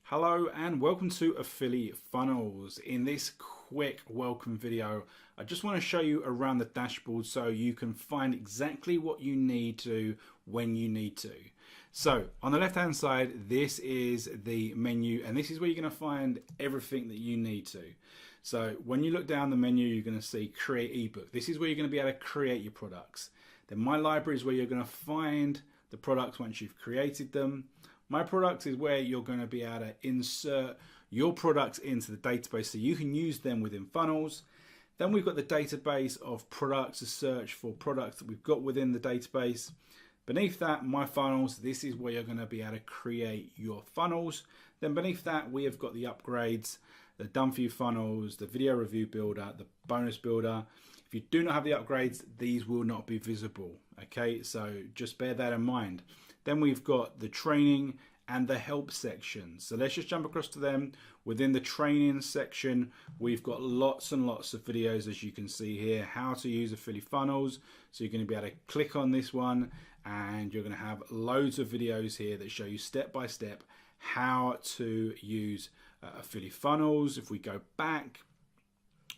Hello and welcome to Affilifunnels. In this quick welcome video, I just want to show you around the dashboard so you can find exactly what you need to when you need to. So on the left hand side, this is the menu and this is where you're going to find everything that you need to. So when you look down the menu, you're going to see create ebook. This is where you're going to be able to create your products. Then my library is where you're going to find the products once you've created them. My products is where you're going to be able to insert your products into the database so you can use them within funnels. Then we've got the database of products to search for products that we've got within the database. Beneath that, my funnels, this is where you're going to be able to create your funnels. Then beneath that, we have got the upgrades, the done for you funnels, the video review builder, the bonus builder. If you do not have the upgrades, these will not be visible. Okay, so just bear that in mind. Then we've got the training and the help section. So let's just jump across to them. Within the training section, we've got lots and lots of videos, as you can see here, how to use Affilifunnels. So you're going to be able to click on this one and you're going to have loads of videos here that show you step by step how to use Affilifunnels. If we go back,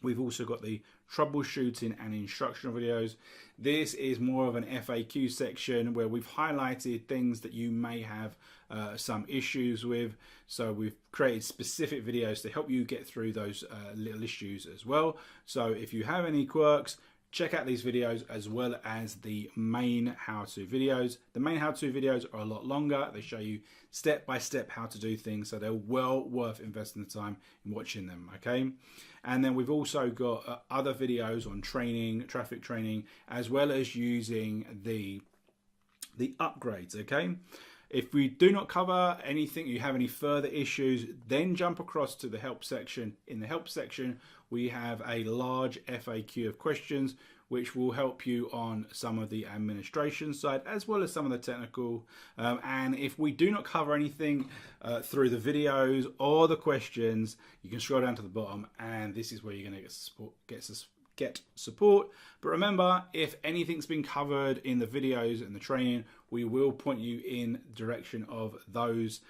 we've also got the troubleshooting and instructional videos. This is more of an FAQ section where we've highlighted things that you may have some issues with. So we've created specific videos to help you get through those little issues as well. So if you have any quirks, check out these videos as well as the main how-to videos. The main how-to videos are a lot longer. They show you step by step how to do things, so they're well worth investing the time in watching them, okay? And then we've also got other videos on training, traffic training, as well as using the upgrades, okay? If we do not cover anything, you have any further issues, then jump across to the help section. In the help section, we have a large FAQ of questions, which will help you on some of the administration side, as well as some of the technical. And if we do not cover anything through the videos or the questions, you can scroll down to the bottom, and this is where you're going to get support. But remember, if anything's been covered in the videos and the training, we will point you in the direction of those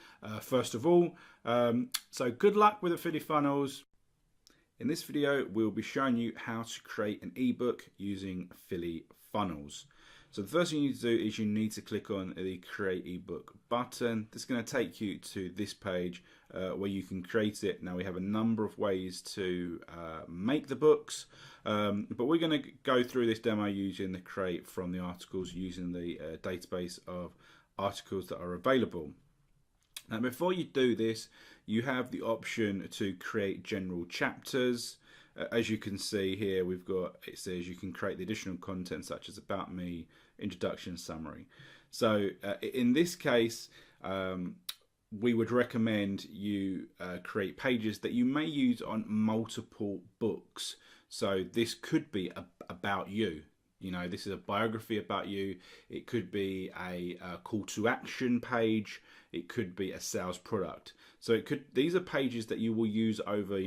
first of all. So good luck with Affilifunnels. In this video, we'll be showing you how to create an ebook using Affilifunnels. So the first thing you need to do is you need to click on the create ebook button. This is going to take you to this page where you can create it. Now we have a number of ways to make the books, but we're going to go through this demo using the create from the articles, using the database of articles that are available. Now before you do this, you have the option to create general chapters. As you can see here, it says you can create the additional content such as about me, introduction, summary. So in this case, we would recommend you create pages that you may use on multiple books. So this could be about you. You know, this is a biography about you. It could be a call to action page. It could be a sales product. So these are pages that you will use over,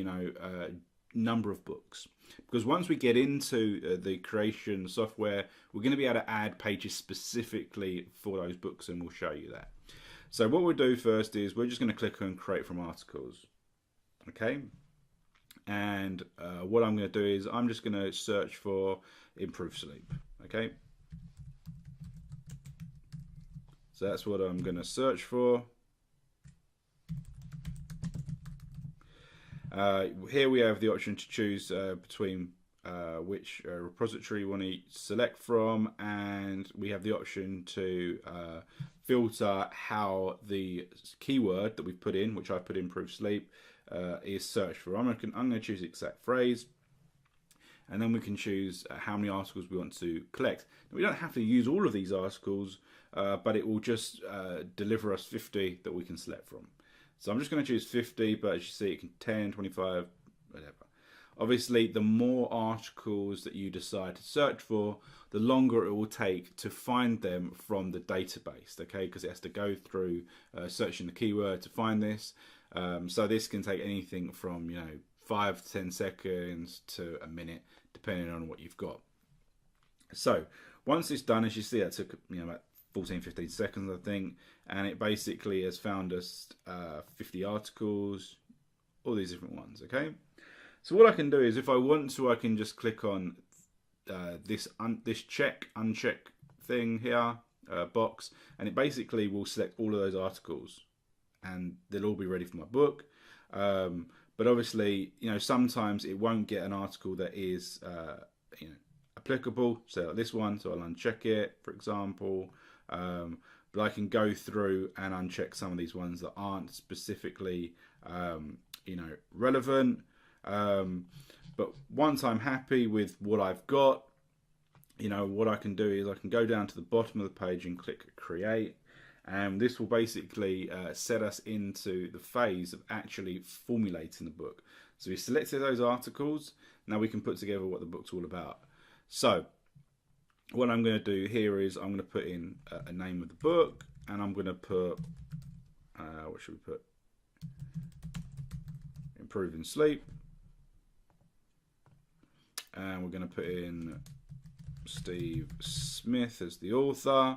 number of books. Because once we get into the creation software, we're going to be able to add pages specifically for those books, and we'll show you that. So what we'll do first is we're just going to click on create from articles. Okay. And what I'm going to do is I'm just going to search for improve sleep. Okay. So that's what I'm going to search for. Here we have the option to choose between which repository you want to select from, and we have the option to filter how the keyword that we've put in, which I put in improve sleep, is searched for. I'm going to choose exact phrase, and then we can choose how many articles we want to collect. Now, we don't have to use all of these articles, but it will just deliver us 50 that we can select from. So I'm just going to choose 50, but as you see, it can 10, 25, whatever. Obviously, the more articles that you decide to search for, the longer it will take to find them from the database, okay? Because it has to go through searching the keyword to find this. So this can take anything from 5 to 10 seconds to a minute, depending on what you've got. So once it's done, as you see, that took about 14, 15 seconds, I think. And it basically has found us 50 articles, all these different ones, okay? So what I can do is, if I want to, I can just click on this check, uncheck thing here, box, and it basically will select all of those articles, and they'll all be ready for my book. But obviously, sometimes it won't get an article that is, applicable. So like this one, so I'll uncheck it, for example. But I can go through and uncheck some of these ones that aren't specifically, relevant. But once I'm happy with what I've got, what I can do is I can go down to the bottom of the page and click create. And this will basically set us into the phase of actually formulating the book. So we selected those articles. Now we can put together what the book's all about. So what I'm going to do here is I'm going to put in a name of the book, and I'm going to put, what should we put? Improving Sleep. And we're going to put in Steve Smith as the author.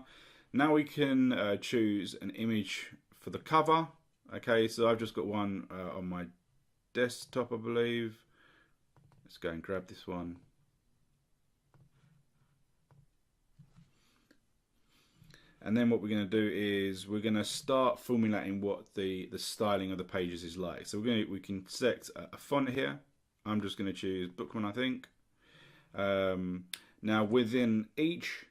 Now we can choose an image for the cover. Okay, so I've just got one on my desktop, I believe. Let's go and grab this one. And then what we're going to do is we're going to start formulating what the styling of the pages is like. So we can select a font here. I'm just going to choose Bookman, I think. Now within each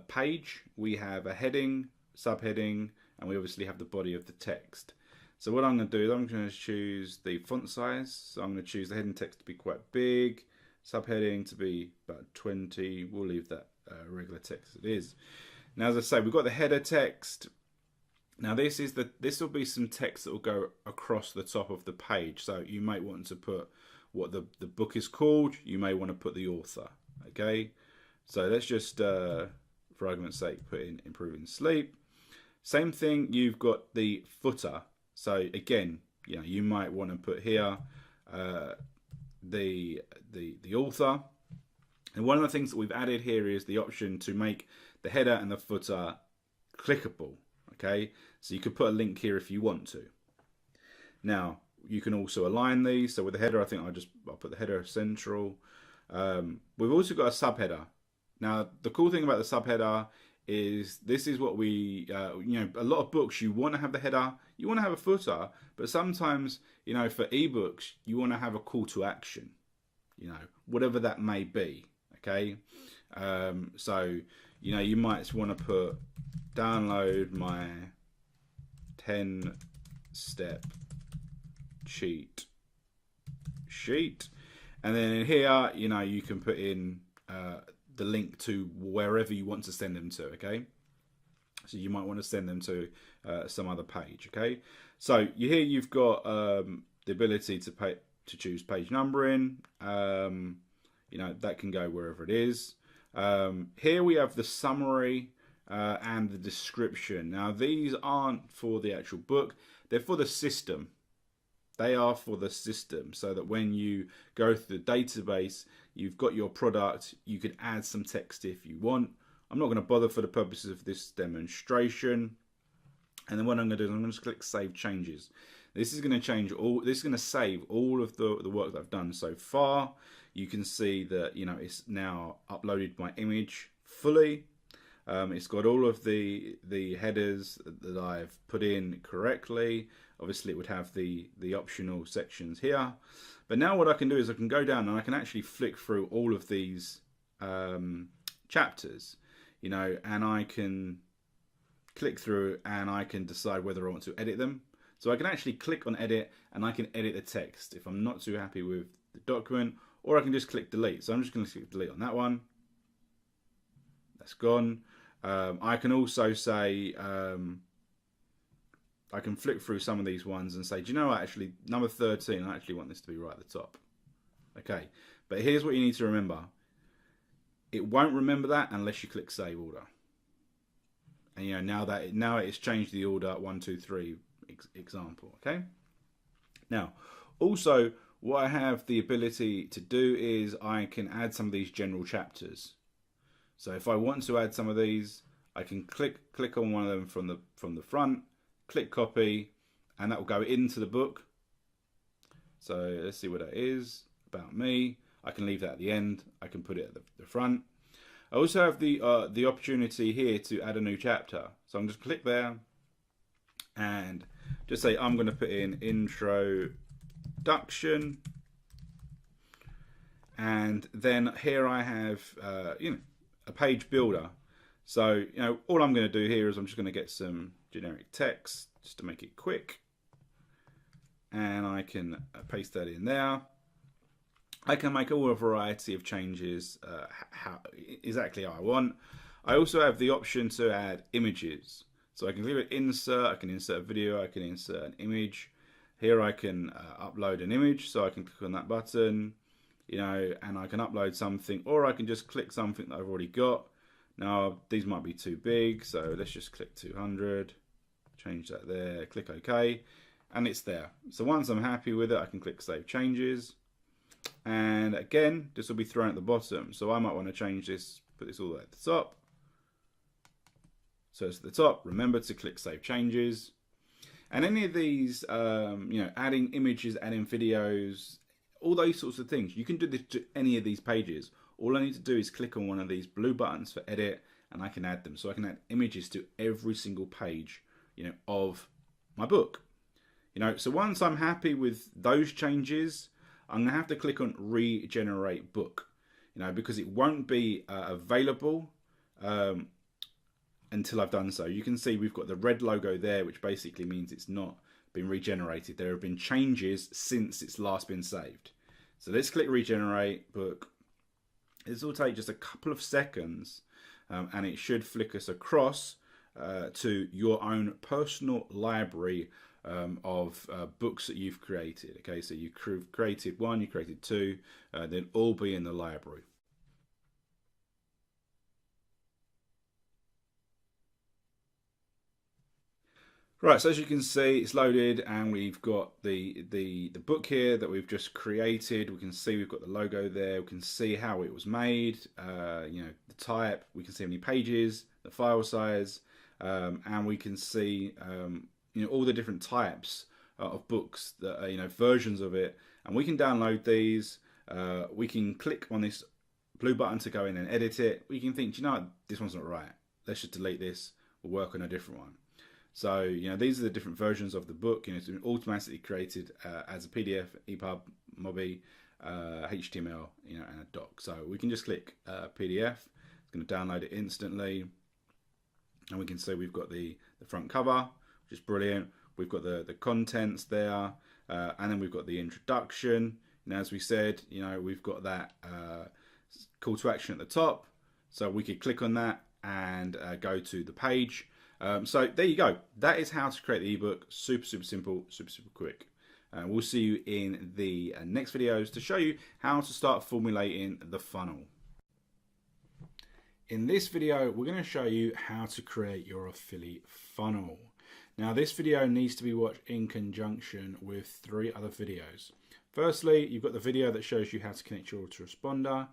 page we have a heading, subheading, and we obviously have the body of the text. So what I'm going to do is I'm going to choose the font size. So I'm going to choose the heading text to be quite big, subheading to be about 20. We'll leave that regular text as it is. Now, as I say, we've got the header text. Now this will be some text that will go across the top of the page. So you might want to put what the book is called. You may want to put the author. Okay, so let's just, for argument's sake, put in Improving Sleep. Same thing. You've got the footer. So again, you might want to put here the author. And one of the things that we've added here is the option to make the header and the footer clickable. Okay, so you could put a link here if you want to. Now you can also align these. So with the header, I think I'll put the header central. We've also got a subheader. Now the cool thing about the subheader is this is what we, a lot of books you want to have the header, you want to have a footer, but sometimes, for ebooks you want to have a call to action, whatever that may be. Okay, so you might want to put download my 10-step cheat sheet, and then in here you can put in the link to wherever you want to send them to. Okay, so you might want to send them to some other page. Okay, so here you've got the ability to choose page numbering. That can go wherever it is. Here we have the summary and the description. Now these aren't for the actual book, they're for the system. They are for the system, so that when you go through the database, you've got your product, you could add some text if you want. I'm not going to bother for the purposes of this demonstration. And then what I'm going to do is I'm going to click Save Changes. This is going to this is going to save all of the work that I've done so far. You can see that it's now uploaded my image fully. It's got all of the headers that I've put in correctly. Obviously it would have the optional sections here. But now what I can do is I can go down and I can actually flick through all of these chapters, and I can click through and I can decide whether I want to edit them. So I can actually click on edit and I can edit the text if I'm not too happy with the document, or I can just click delete. So I'm just going to click delete on that one. That's gone. I can also say, I can flick through some of these ones and say, do you know what, actually number 13, I actually want this to be right at the top. Okay, but here's what you need to remember. It won't remember that unless you click save order. And now it's changed the order 1, 2, 3 example. Okay. Now, also what I have the ability to do is I can add some of these general chapters. So if I want to add some of these, I can click on one of them from the front, click copy, and that will go into the book. So let's see what that is. About me. I can leave that at the end. I can put it at the front. I also have the opportunity here to add a new chapter. So I'm just click there and just say I'm going to put in introduction, and then here I have a page builder. So all I'm going to do here is I'm just going to get some generic text just to make it quick, and I can paste that in there. I can make a variety of changes exactly how I want. I also have the option to add images. So I can click insert, I can insert a video, I can insert an image. Here I can upload an image, so I can click on that button, and I can upload something, or I can just click something that I've already got. Now these might be too big, so let's just click 200, change that there, click OK, and it's there. So once I'm happy with it, I can click Save Changes. And again, this will be thrown at the bottom. So I might want to change this, put this all the way at the top. So it's at the top. Remember to click Save Changes. And any of these, adding images, adding videos, all those sorts of things, you can do this to any of these pages. All I need to do is click on one of these blue buttons for edit, and I can add them. So I can add images to every single page, of my book. So once I'm happy with those changes, I'm going to have to click on Regenerate Book, because it won't be available until I've done so. You can see we've got the red logo there, which basically means it's not been regenerated. There have been changes since it's last been saved. So let's click Regenerate Book. This will take just a couple of seconds, and it should flick us across to your own personal library of books that you've created. Okay, so you created one, you created two, they'll all be in the library. Right, so as you can see, it's loaded, and we've got the book here that we've just created. We can see we've got the logo there. We can see how it was made, the type. We can see how many pages, the file size, and we can see all the different types of books that are, versions of it, and we can download these. We can click on this blue button to go in and edit it. We can think, this one's not right. Let's just delete this. We'll work on a different one. So these are the different versions of the book. It's been automatically created as a PDF, EPUB, MOBI, HTML, and a doc. So we can just click PDF. It's going to download it instantly, and we can see we've got the front cover, which is brilliant. We've got the contents there, and then we've got the introduction. And as we said, we've got that call to action at the top. So we could click on that and go to the page. So there you go. That is how to create the ebook. Super, super simple, super, super quick. We'll see you in the next videos to show you how to start formulating the funnel. In this video, we're going to show you how to create your affiliate funnel. Now, this video needs to be watched in conjunction with 3 other videos. Firstly, you've got the video that shows you how to connect your autoresponder.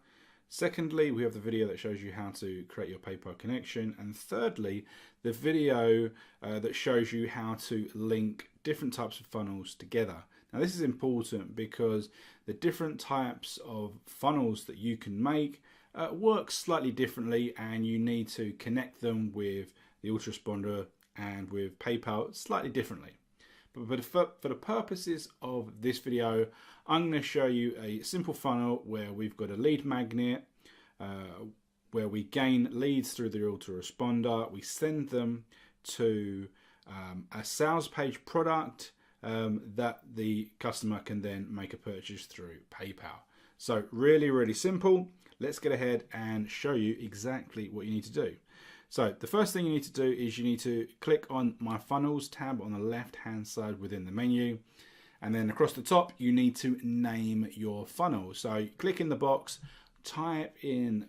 Secondly, we have the video that shows you how to create your PayPal connection. And thirdly, the video that shows you how to link different types of funnels together. Now, this is important because the different types of funnels that you can make work slightly differently, and you need to connect them with the autoresponder and with PayPal slightly differently. But for the purposes of this video, I'm going to show you a simple funnel where we've got a lead magnet, where we gain leads through the autoresponder. We send them to a sales page product that the customer can then make a purchase through PayPal. So really, really simple. Let's get ahead and show you exactly what you need to do. So the first thing you need to do is you need to click on My Funnels tab on the left-hand side within the menu. And then across the top, you need to name your funnel. So click in the box, type in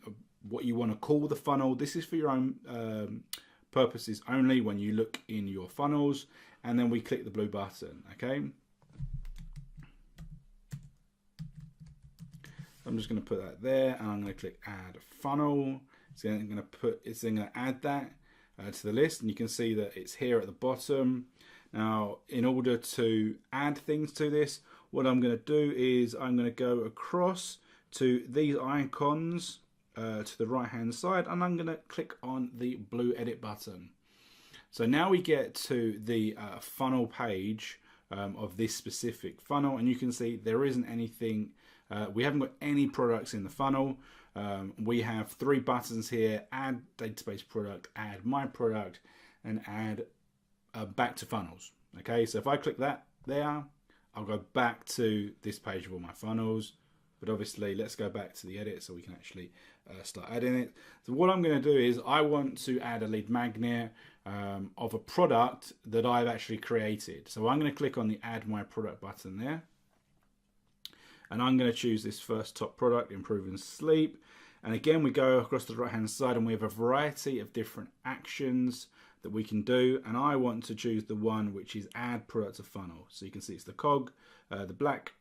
what you want to call the funnel. This is for your own purposes only when you look in your funnels. And then we click the blue button, okay? I'm just going to put that there, and I'm going to click Add Funnel. So I'm going to it's going to add that. to the list, and you can see that it's here at the bottom. Now, in order to add things to this, what I'm going to do is I'm going to go across to these icons to the right hand side, and I'm going to click on the blue edit button. So now we get to the funnel page of this specific funnel, and you can see there isn't anything, we haven't got any products in the funnel. We have 3 buttons here: add database product, add my product, and add back to funnels. Okay, so if I click that there, I'll go back to this page of all my funnels. But obviously, let's go back to the edit so we can actually start adding it. So what I'm going to do is I want to add a lead magnet of a product that I've actually created. So I'm going to click on the add my product button there. And I'm going to choose this first top product, improving sleep. And again, we go across the right hand side and we have a variety of different actions that we can do. And I want to choose the one which is add product to funnel. So you can see it's the cog, the black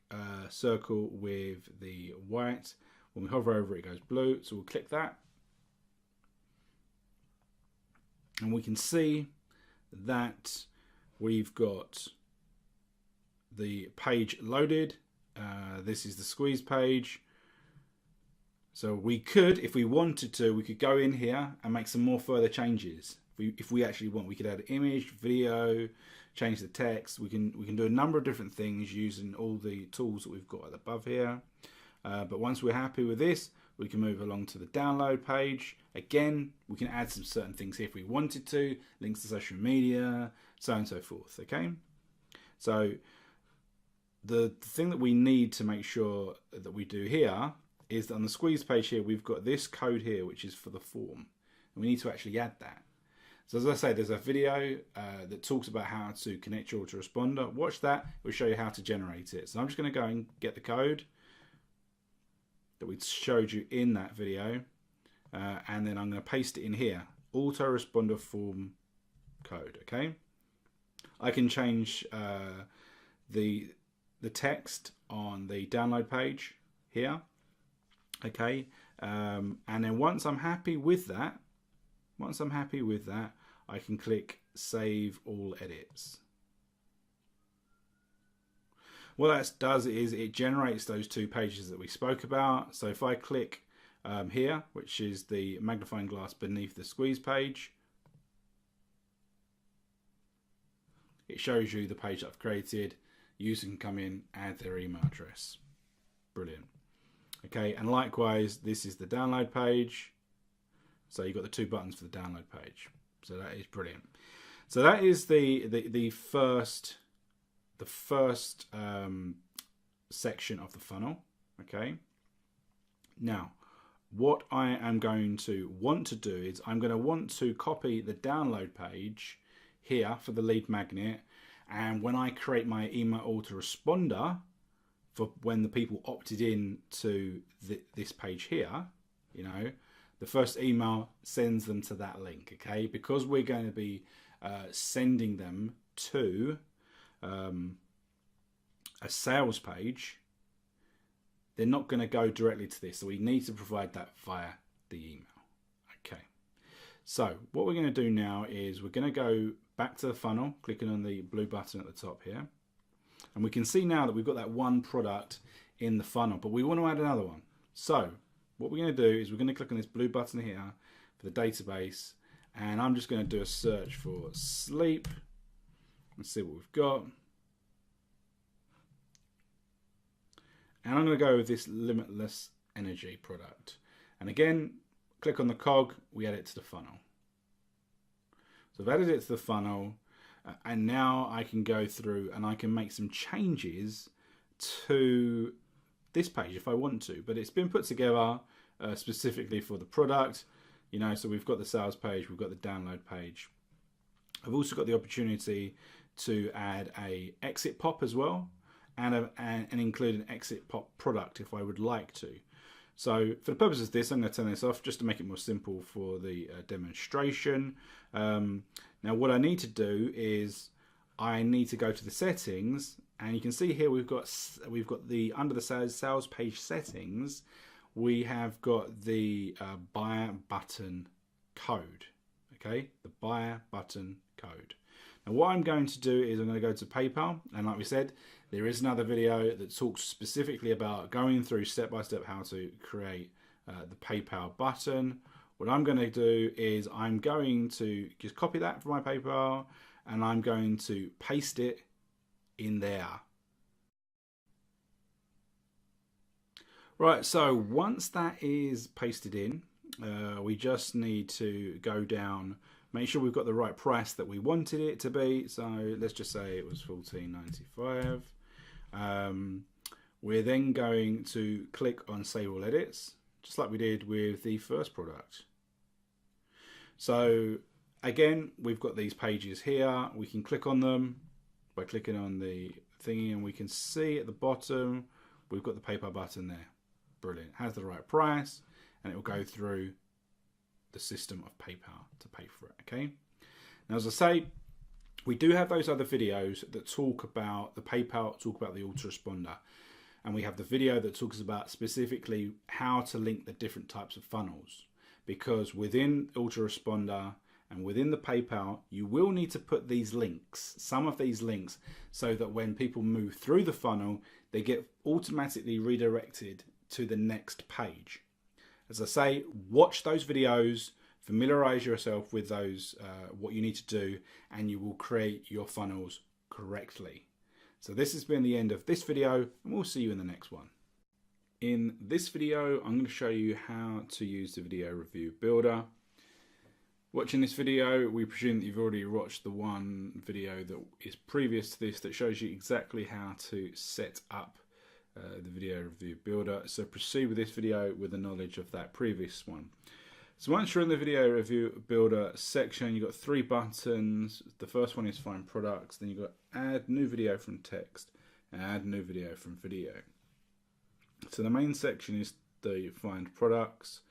circle with the white. When we hover over it, it goes blue. So we'll click that. And we can see that we've got the page loaded. This is the squeeze page. So we could, if we wanted to, we could go in here and make some more further changes. If we actually want, we could add image, video, change the text. We can do a number of different things using all the tools that we've got above here. But once we're happy with this, we can move along to the download page. Again, we can add some certain things here if we wanted to, links to social media, so on and so forth. Okay, so the thing that we need to make sure that we do here is that on the squeeze page here, we've got this code here, which is for the form. And we need to actually add that. So as I say, there's a video that talks about how to connect your autoresponder. Watch that, it will show you how to generate it. So I'm just going to go and get the code that we showed you in that video. And then I'm going to paste it in here. Autoresponder form code, okay? I can change the text on the download page here, okay? And then once I'm happy with that, I can click Save All Edits. What that does is it generates those 2 pages that we spoke about. So if I click here, which is the magnifying glass beneath the squeeze page, it shows you the page that I've created. User can come in, add their email address. Brilliant. Okay, and likewise, this is the download page. So you've got the 2 buttons for the download page. So that is brilliant. So that is the first section of the funnel. Okay. Now, what I am going to want to do is I'm going to want to copy the download page here for the lead magnet. And when I create my email autoresponder for when the people opted in to this page here, you know, the first email sends them to that link, okay? Because we're going to be sending them to a sales page, they're not going to go directly to this. So we need to provide that via the email, okay? So what we're going to do now is we're going to go back to the funnel, clicking on the blue button at the top here. And we can see now that we've got that one product in the funnel, but we want to add another one. So what we're going to do is we're going to click on this blue button here for the database, and I'm just going to do a search for sleep. Let's see what we've got. And I'm going to go with this limitless energy product. And again, click on the cog, we add it to the funnel. So I've added it to the funnel, and now I can go through and I can make some changes to this page if I want to, but it's been put together specifically for the product, you know. So we've got the sales page, we've got the download page. I've also got the opportunity to add a exit pop as well, and include an exit pop product if I would like to. So for the purpose of this, I'm going to turn this off just to make it more simple for the demonstration. Now what I need to do is I need to go to the settings, and you can see here we've got the under the sales page settings, we have got the buy button code. okay? The buy button code. Now what I'm going to do is I'm going to go to PayPal, and like we said, there is another video that talks specifically about going through step by step how to create the PayPal button. What I'm going to do is I'm going to just copy that from my PayPal, and I'm going to paste it in there. Right, so once that is pasted in, we just need to go down, make sure we've got the right price that we wanted it to be. So let's just say it was $14.95. We're then going to click on Save All Edits, just like we did with the first product. So again, we've got these pages here. We can click on them by clicking on the thingy, and we can see at the bottom, we've got the PayPal button there. Brilliant. Has the right price, and it will go through the system of PayPal to pay for it. Okay. Now, as I say, we do have those other videos that talk about the PayPal, talk about the autoresponder, and we have the video that talks about specifically how to link the different types of funnels, because within autoresponder and within the PayPal, you will need to put these links, some of these links, so that when people move through the funnel, they get automatically redirected to the next page. As I say, watch those videos, familiarize yourself with those, what you need to do, and you will create your funnels correctly. So this has been the end of this video, and we'll see you in the next one. In this video, I'm going to show you how to use the video review builder. Watching this video, we presume that you've already watched the one video that is previous to this that shows you exactly how to set up the video review builder. So proceed with this video with the knowledge of that previous one. So once you're in the video review builder section, you've got three buttons. The first one is find products, then you've got add new video from text and add new video from video. So the main section is the find products.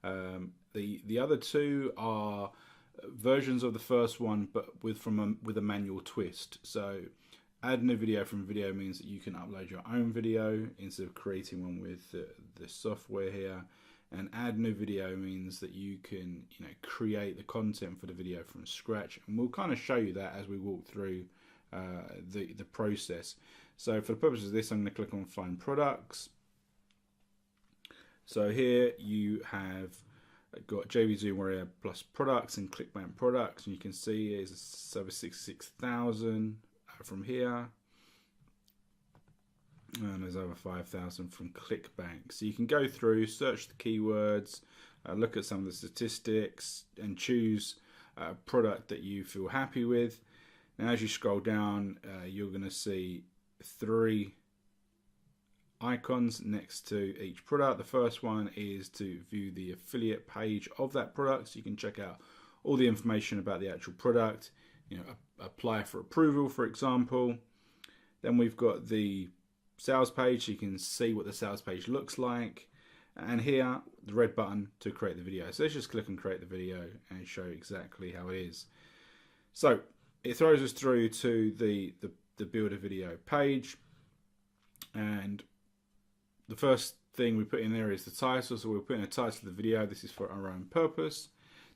The other two are versions of the first one, but with a manual twist. So add new video from video means that you can upload your own video instead of creating one with the software here. And add new video means that you can, create the content for the video from scratch. And we'll kind of show you that as we walk through the process. So for the purposes of this, I'm going to click on Find Products. So here you have got JV Zoom Warrior Plus products and ClickBank products, and you can see it's over 66,000 from here, and there's over 5,000 from ClickBank. So you can go through, search the keywords, look at some of the statistics, and choose a product that you feel happy with. Now, as you scroll down, you're going to see three icons next to each product. The first one is to view the affiliate page of that product, so you can check out all the information about the actual product, apply for approval, for example. Then we've got the sales page, so you can see what the sales page looks like, and here the red button to create the video. So let's just click on create the video and show exactly how it is. So it throws us through to the builder video page, and the first thing we put in there is the title. So we'll put in a title of the video. This is for our own purpose.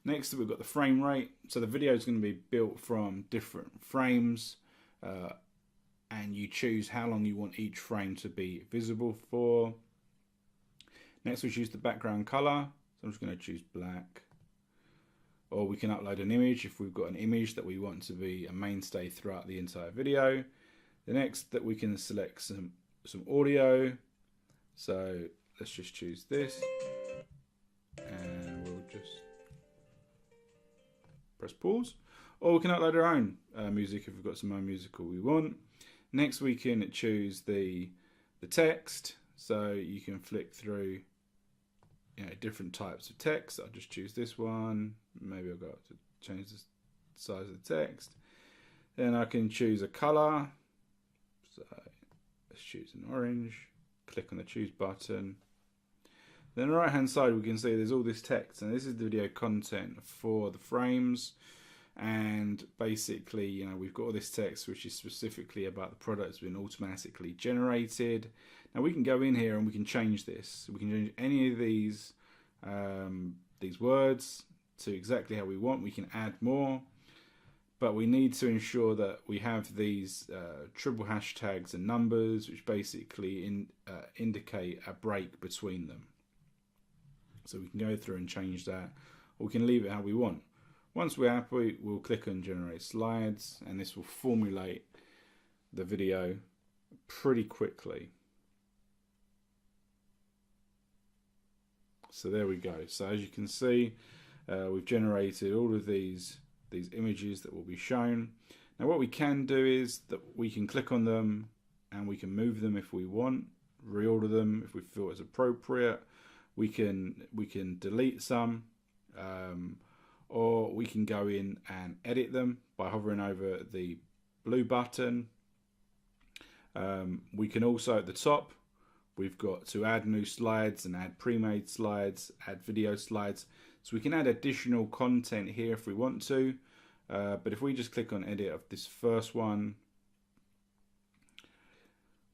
Next, we've got the frame rate. So the video is going to be built from different frames, and you choose how long you want each frame to be visible for. Next, we choose the background color. So I'm just going to choose black. Or we can upload an image if we've got an image that we want to be a mainstay throughout the entire video. The next, that we can select some audio. So let's just choose this, and we'll just press pause. Or we can upload our own music if we've got some own musical we want. Next, we can choose the text. So you can flick through different types of text. I'll just choose this one. Maybe I'll go up to change the size of the text. Then I can choose a color. So let's choose an orange. Click on the choose button. Then on the right hand side we can see there's all this text, and this is the video content for the frames. And basically, we've got all this text which is specifically about the product that's been automatically generated. Now we can go in here and we can change this. We can change any of these words. to exactly how we want. We can add more, but we need to ensure that we have these triple hashtags and numbers, which basically indicate a break between them. So we can go through and change that, or we can leave it how we want. Once we're happy, we'll click on generate slides, and this will formulate the video pretty quickly. So there we go. So as you can see, we've generated all of these images that will be shown. Now what we can do is that we can click on them and we can move them if we want, reorder them if we feel it's appropriate. We can delete some, or we can go in and edit them by hovering over the blue button. We can also, at the top, we've got to add new slides and add pre-made slides, add video slides. So we can add additional content here if we want to. But if we just click on edit of this first one,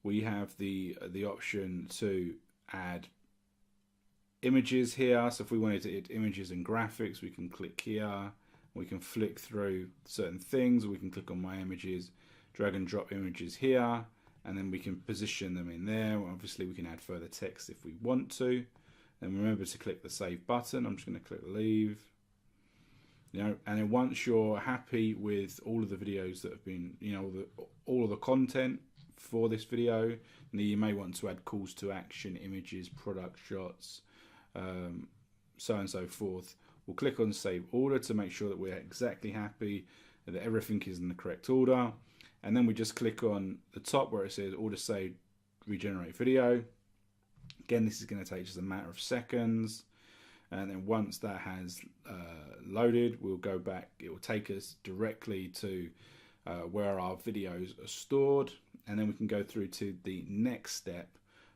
we have the option to add images here. So if we wanted to add images and graphics, we can click here. We can flick through certain things. We can click on my images, drag and drop images here, and then we can position them in there. Obviously we can add further text if we want to. And remember to click the save button. I'm just going to click leave. And then once you're happy with all of the videos that have been, all of the content for this video, you may want to add calls to action, images, product shots, so on and so forth. We'll click on save order to make sure that we're exactly happy that everything is in the correct order. And then we just click on the top where it says order saved, regenerate video. Again, this is going to take just a matter of seconds. And then once that has loaded, we'll go back. It will take us directly to where our videos are stored. And then we can go through to the next step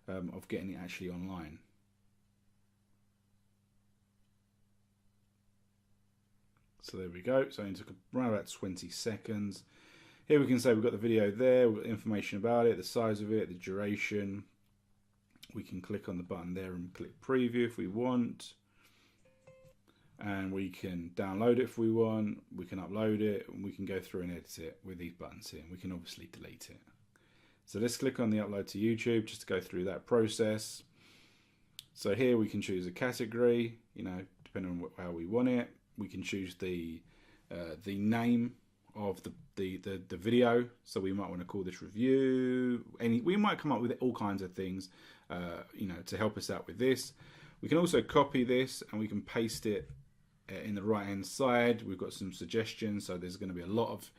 of getting it actually online. So there we go. So it took around about 20 seconds. Here we can say we've got the video there, we've got information about it, the size of it, the duration. We can click on the button there and click preview if we want. And we can download it if we want. We can upload it, and we can go through and edit it with these buttons here. We can obviously delete it. So let's click on the upload to YouTube just to go through that process. So here we can choose a category, depending on how we want it. We can choose the name of the video. So we might want to call this review. We might come up with all kinds of things, to help us out with this. We can also copy this and we can paste it in the right hand side. We've got some suggestions, so there's going to be a lot of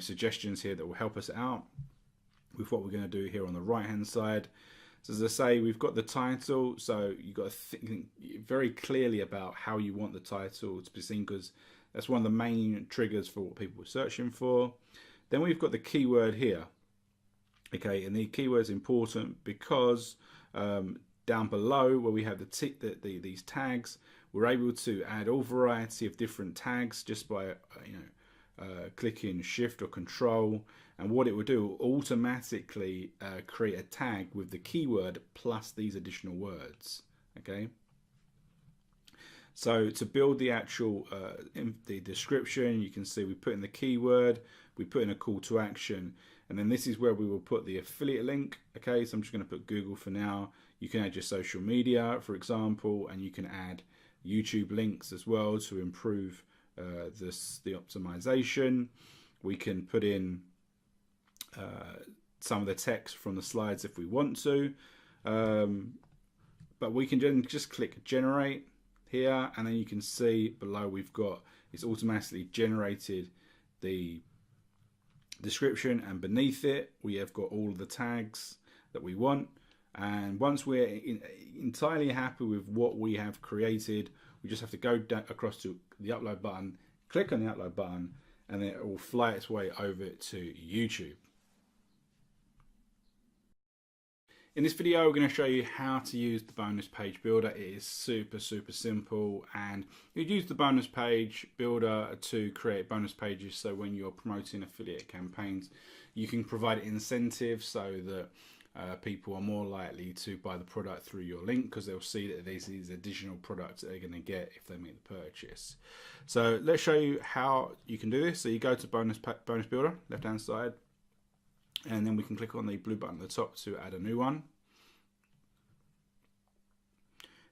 suggestions here that will help us out with what we're going to do here on the right hand side. So as I say, we've got the title, so you've got to think very clearly about how you want the title to be seen, because that's one of the main triggers for what people are searching for. Then we've got the keyword here. Okay, and the keyword is important because down below where we have these tags, we're able to add all variety of different tags just by clicking Shift or Control, and what it will do will automatically create a tag with the keyword plus these additional words. Okay, so to build the actual the description, you can see we put in the keyword, we put in a call to action, and then this is where we will put the affiliate link. Okay, so I'm just going to put Google for now. You can add your social media, for example, and you can add YouTube links as well to improve the optimization. We can put in some of the text from the slides if we want to, but we can then just click generate here, and then you can see below it's automatically generated the description, and beneath it we have got all of the tags that we want. And once we're entirely happy with what we have created, we just have to go across to the upload button, click on the upload button, and then it will fly its way over to YouTube. In this video, we're going to show you how to use the bonus page builder. It is super simple, and you use the bonus page builder to create bonus pages. So when you're promoting affiliate campaigns, you can provide incentives so that people are more likely to buy the product through your link because they'll see that there's these additional products that they're going to get if they make the purchase. So let's show you how you can do this. So you go to bonus builder, left hand side, and then we can click on the blue button at the top to add a new one.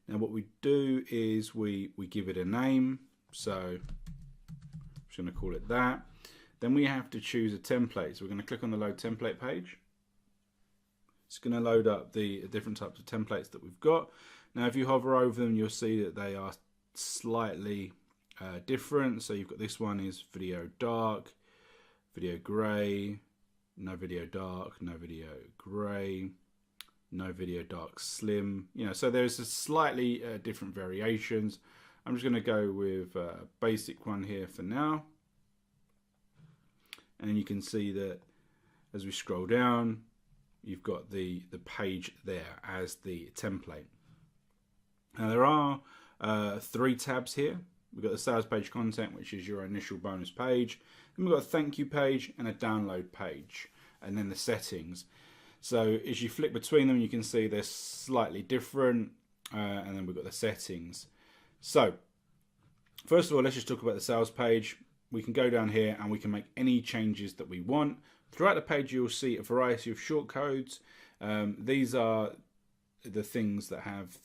Now what we do is we give it a name. So I'm just going to call it that. Then we have to choose a template. So we're going to click on the load template page. It's going to load up the different types of templates that we've got. Now if you hover over them, you'll see that they are slightly different. So you've got this one is video dark, video grey, no video dark, no video grey, no video dark slim. You know, so there's a slightly different variations. I'm just going to go with a basic one here for now. And you can see that as we scroll down, you've got the page there as the template. Now there are 3 tabs here. We've got the sales page content, which is your initial bonus page. Then we've got a thank you page and a download page, and then the settings. So as you flick between them, you can see they're slightly different, and then we've got the settings. So first of all, let's just talk about the sales page. We can go down here and we can make any changes that we want. Throughout the page, you'll see a variety of shortcodes. These are the things that have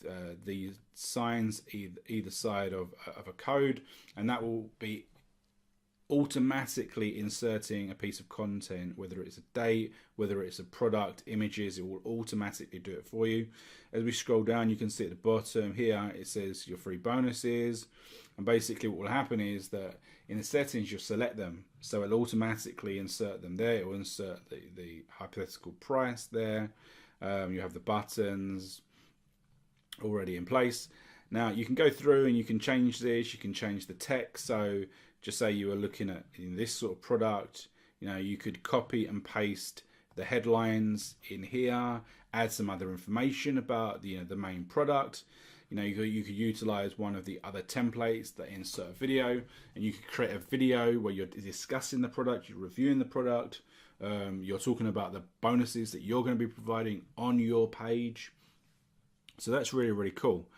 the signs either side of a code, and that will be automatically inserting a piece of content, whether it's a date, whether it's a product, images. It will automatically do it for you. As we scroll down, you can see at the bottom here it says your free bonuses, and basically what will happen is that in the settings you'll select them, so it'll automatically insert them there. It will insert the hypothetical price there. You have the buttons already in place. Now you can go through and you can change this. You can change the text. So just say you were looking at this sort of product, you know, you could copy and paste the headlines in here, add some other information about the main product. You know, you could utilize one of the other templates that insert video, and you could create a video where you're discussing the product, you're reviewing the product, you're talking about the bonuses that you're going to be providing on your page. So that's really, really cool.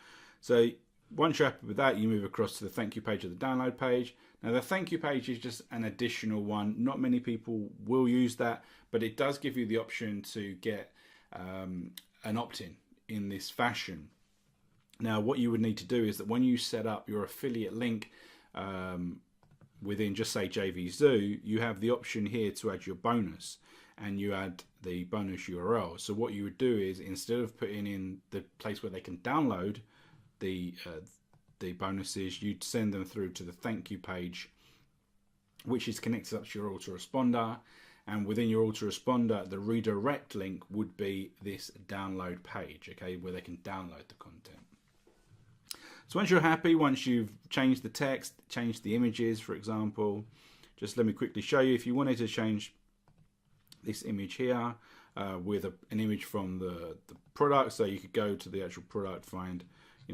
So once you're happy with that, you move across to the thank you page or the download page. Now the thank you page is just an additional one. Not many people will use that, but it does give you the option to get an opt-in in this fashion. Now what you would need to do is that when you set up your affiliate link within, just say, JVZoo, you have the option here to add your bonus, and you add the bonus URL. So what you would do is, instead of putting in the place where they can download the bonuses, you'd send them through to the thank you page, which is connected up to your autoresponder. And within your autoresponder, the redirect link would be this download page, okay, where they can download the content. So once you're happy, once you've changed the text, changed the images, for example, just let me quickly show you. If you wanted to change this image here with an image from the product, so you could go to the actual product, find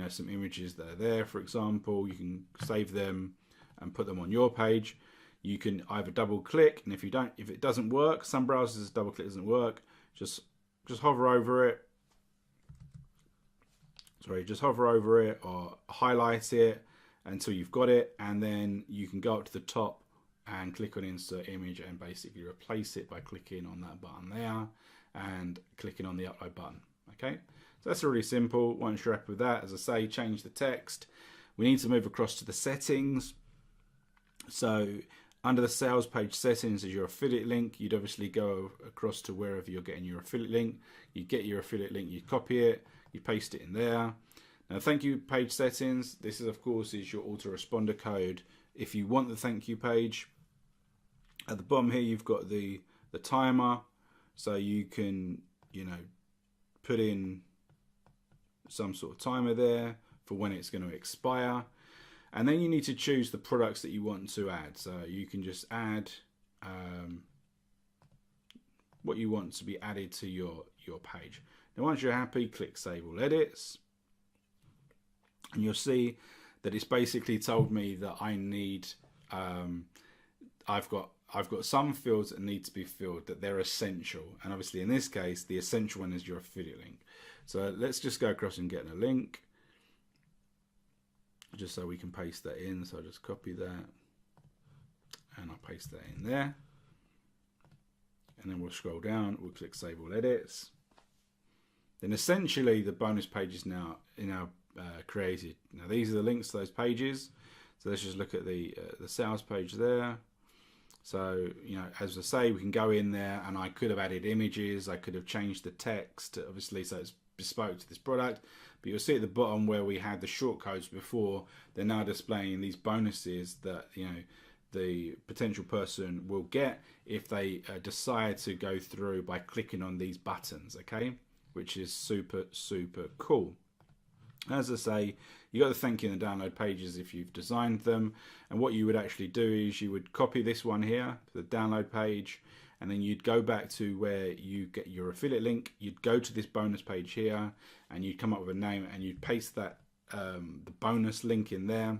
some images that are there, for example, you can save them and put them on your page. You can either double click, and if it doesn't work, some browsers double click doesn't work, just hover over it. Just hover over it or highlight it until you've got it, and then you can go up to the top and click on insert image and basically replace it by clicking on that button there and clicking on the upload button. Okay, so that's really simple. Once you're happy with that, as I say, change the text. We need to move across to the settings. So under the sales page settings is your affiliate link. You'd obviously go across to wherever you're getting your affiliate link. You get your affiliate link, you copy it, you paste it in there. Now thank you page settings, this is of course your autoresponder code. If you want the thank you page, at the bottom here you've got the timer, so you can put in some sort of timer there for when it's going to expire. And then you need to choose the products that you want to add. So you can just add what you want to be added to your page. Now once you're happy, click Save All Edits. And you'll see that it's basically told me that I need, I've got I've got some fields that need to be filled, that they're essential. And obviously in this case, the essential one is your affiliate link. So let's just go across and get a link, just so we can paste that in. So I'll just copy that and I'll paste that in there. And then we'll scroll down, we'll click Save All Edits. Then essentially the bonus page is now created. Now these are the links to those pages. So let's just look at the sales page there. So, you know, as I say, we can go in there and I could have added images, I could have changed the text, obviously, so it's bespoke to this product. But you'll see at the bottom where we had the shortcodes before, they're now displaying these bonuses that, you know, the potential person will get if they decide to go through by clicking on these buttons, okay? Which is super, super cool. As I say, you got the thank you and the download pages if you've designed them. And what you would actually do is you would copy this one here, the download page, and then you'd go back to where you get your affiliate link. You'd go to this bonus page here and you'd come up with a name and you'd paste that the bonus link in there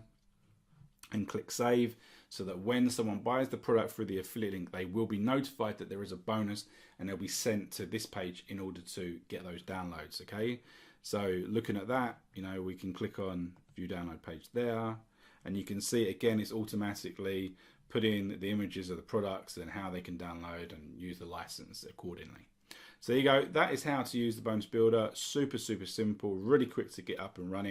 and click save, so that when someone buys the product through the affiliate link, they will be notified that there is a bonus and they'll be sent to this page in order to get those downloads, okay? So looking at that, you know, we can click on view download page there, and you can see again, it's automatically put in the images of the products and how they can download and use the license accordingly. So there you go. That is how to use the bonus builder. Super, super simple, really quick to get up and running.